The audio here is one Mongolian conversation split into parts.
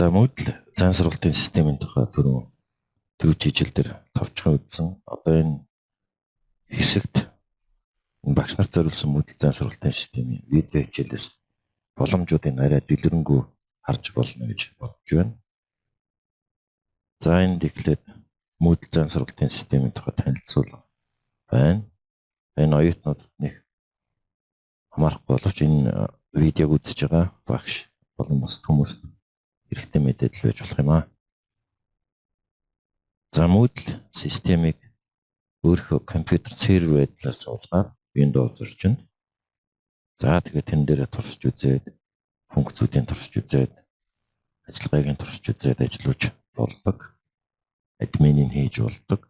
За Moodle зан сургалтын системийн тухай түрүү жижил дээр товчхон үзсэн. Одоо энэ хэсэгт багш нарт зориулсан Moodle зан сургалтын системийн видео хичээлээс боломжуудыг арай дэлгэрэнгүй харж болно гэж бодож байна. За энд эхлээд Moodle зан сургалтын системийн тухай танилцуулга байна. Энэ оюутнуудад нэг хамаарахгүй боловч энэ видеог үзэж байгаа багш болон бус хүмүүс хэрэгтэй мэдээлэл байж болох юм аа. За Moodle системийг өөрийнхөө компьютер сервер байдлаар суулгаад Windows орчинд. За тэгээд тэн дээр туршиж үзээд функцүүдийн туршиж үзээд ажиллагаагийн туршиж үзээд ажиллаж болдог. Админыг хийж болдог.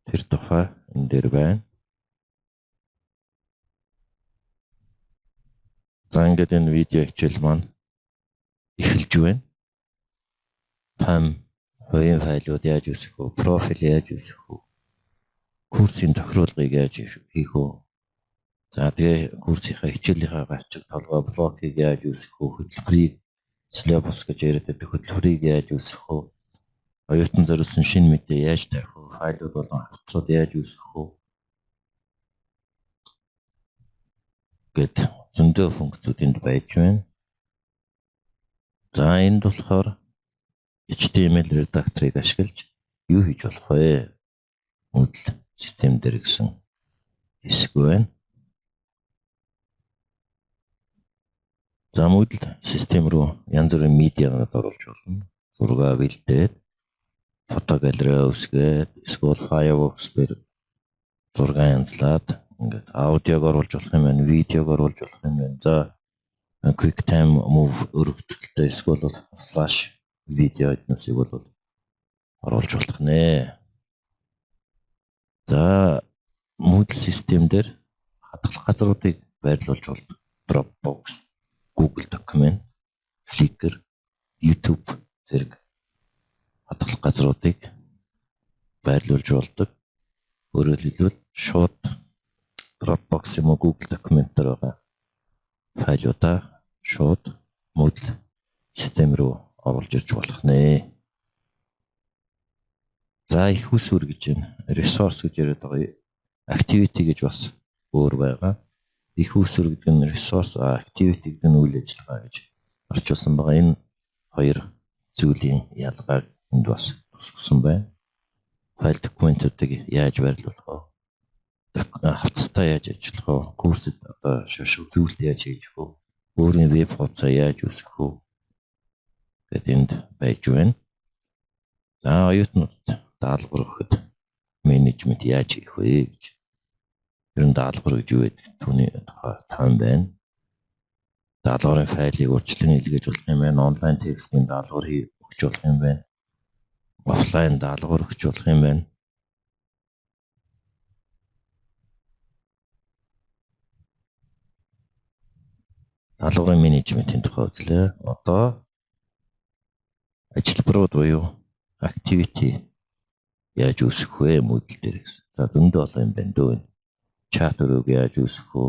Тэр тухай энэ дээр байна. За ингээд энэ видео хичээл маань эхэлж байна. Хувийн файлууд яаж үүсгэх вэ? Профиль яаж үүсгэх вэ? Курсын тохируулгыг яаж хийх вэ? За тэгээ курсынхаа хичээлийнхаа гарчиг толгой блокийг яаж үүсгэх вэ? Хөтөлбөрийг силабус гэж яриад байдаг хөтөлбөрийг яаж үүсгэх вэ? Оюутан зориулсан шинэ мэдээ яаж тавих вэ? Файлууд болон хавцууд яаж үүсгэх вэ? Гэт зөндөө функцүүд энд байж байна. За энд болохоор HTML редакторыг ашиглаж юу хийж болох вэ? Moodle систем дээр гэсэн хэсэг байна. За Moodle систем рүү янз бүрийн медианууд оруулж болно. Зураг бэлдээд, фото галерей үүсгээд, эсвэл Firefox дээр зураг янзлаад ингээд аудиог оруулж болох юм байна, видеог оруулж болох юм байна. За QuickTime Move өргөдөлтөй эсвэл Flash видео эднүсийг бол оруулж болох нэ. За Moodle систем дээр хадгалах газруудыг байрлуулж болдог. Dropbox, Google Document, Flickr, YouTube зэрэг хадгалах газруудыг байрлуулж болдог. Өөрөөр хэлбэл шууд Dropbox юм уу Google Document дээр байгаа файлуудаа шууд Moodle систем рүү оруулж ирж болох нэ. За их усүр гэж байна. Resource гэж яриад байгаа. Activity гэж бас өөр байгаа. Их усүр гэдэг нь resource, activity гэдэг нь үйл ажиллагаа гэж орчуулсан байгаа. Энэ хоёр зүйлийн ялгааг энд бас тусгасан байна. Файл документуудыг яаж байрлуулах вэ? Хавцтай яаж ажиллах вэ? Курсэд одоо шошго зүйлт яаж хийж вэ? Өөрийн веб хуудасаа яаж үүсгэх вэ? Гэт энд байж байна. За оюутнуудад даалгавар өгөхөд менежмент яаж хийх вэ гэж. Ер нь даалгавар гэж юу гэдэг түүний тухай таан байна. Даалгаврын файлыг урьдчилан илгээж болох юм байна. Онлайн текстийн даалгавар өгч болох юм байна. Офлайн даалгавар өгч болох юм байна. Даалгаврын менежментийн тухай үзлээ. Одоо ажилбарууд буюу activity яаж үүсгэх вэ Moodle дээр гэсэн. За зөндөө олон юм байна дөө. Чат өрөөг яаж үүсгэх вэ?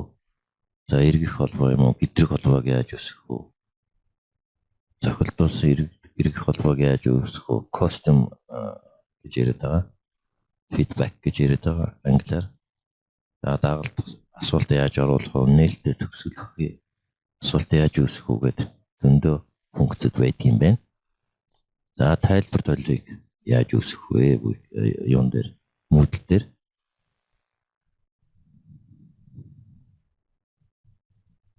За эргэх холбоо юм уу? Гэдрэг холбоог яаж үүсгэх вэ? Зохилдуулсан эргэх холбоог яаж үүсгэх вэ? Custom гэж яриад байгаа. Feedback гэж яриад байгаа англиар. За дагалт асуулт яаж оруулах вэ? Нээлттэй төгсгөх асуулт яаж үүсгэх вэ гэдэг зөндөө функцэд байдаг юм байна. За тайлбар толийг яаж үүсгэх вэ? Юун дээр Moodle дээр.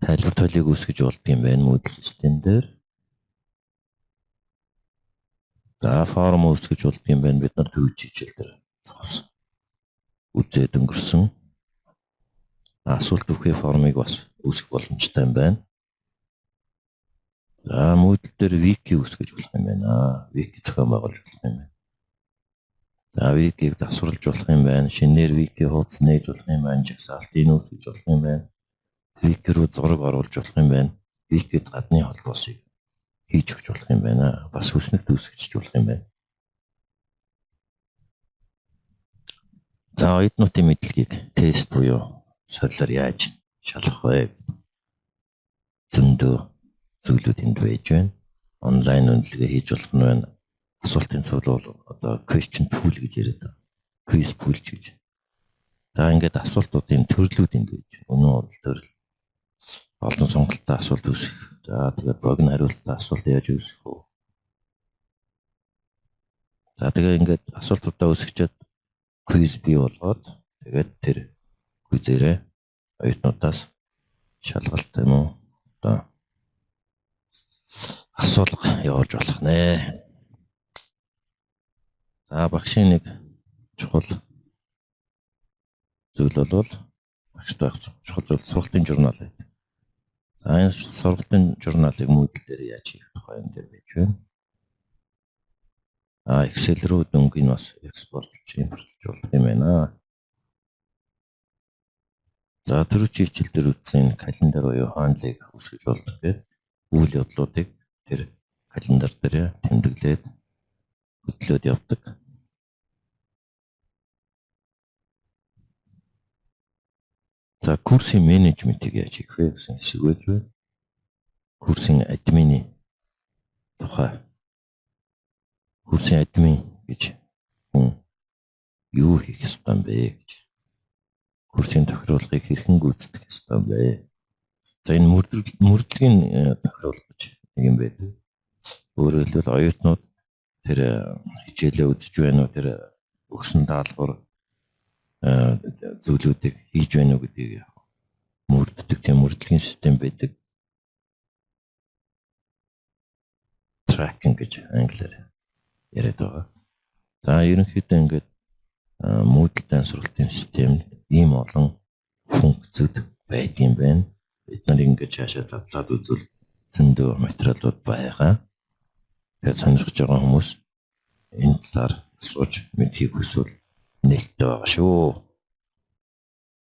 Тайлбар толийг үүсгэж болдго юм байна Moodle систем дээр. За форм үүсгэж болдго юм байна. Бид нар төвч хичээл дээр үзээд өнгөрсөн. Асуулт өгөх формыг бас үүсгэх боломжтой юм байна. За Moodle дээр wiki үүсгэж болох юм байна. Wiki зохион байгуулж болох юм байна. За wiki-г засварлаж болох юм байна. Шинээр wiki хуудас нээж болох юм байна. Жагсаалтын үүсгэж болох юм байна. Wiki руу зураг оруулж болох юм байна. Wiki-д гадны холбоосыг хийж өгч болох юм байна. Бас хүснэгт үүсгэж болох юм байна. За оюутнуудын мэдлэгийг тест буюу солиор яаж шалгах вэ? Зөндөө зүйлүүд энд байж байна. онлайн үнэлгээ хийж болох нь байна. Асуултын цуглуул одоо question pool гэж яриад байгаа. Quiz pool гэж. За ингээд асуултуудын төрлүүд ингэж өнөө урал төрөл олон сонголттой асуулт үүсэх. За тэгээд богино хариулттай асуулт яаж үүсэх вэ? За тэгээд ингээд асуултуудаа үүсгэчихэд quiz бий болгоод тэгээд тэр quiz-ээрээ оюутнуудаас шалгалт юм уу одоо асуулга явуулж болох нэ. За багшийн нэг чухал зүйл бол багшд байх чухал зүйл сургалтын журнал байдаг. За энэ сургалтын журналыг Moodle дээр яаж хийх тухай юм дээр байж байна. Excel руу дүнгийн бас экспортлж импортлж болох юм байна. За төрөч хичээл дээр үтсэн календар буюу хаанлыг үүсгэж болдог гэдэг үйл явдлуудыг тэр календар дээр тэмдэглээд хөтлөөд явдаг. За курсын менежментийг яаж хийх вэ гэсэн хэсэг байж байна. Курсын админы тухай. Курсын админ гэж хүн юу хийх ёстой юм бэ гэж. Курсын тохируулгыг хэрхэн гүйцэтгэх ёстой юм бэ? За энэ мөрдлөгийн тохируулга гэж нэг юм байдаг. Өөрөөр хэлбэл оюутнууд тэр хичээлээ үзэж байна уу, тэр өгсөн даалгавар зүйлүүдийг хийж байна уу гэдгийг мөрддөг тийм мөрдлөгийн систем байдаг. Tracking гэж англиар яриад байгаа. За ерөнхийдөө ингээд Moodle зан сургалтын системд ийм олон функцүүд байдгийн байна. Бид нар ингээд цаашаа задлаад үзвэл зөндөө материалууд байгаа. Тэгээд сонирхож байгаа хүмүүс энэ талаар асууж мэдхийг хүсвэл нээлттэй байгаа шүү.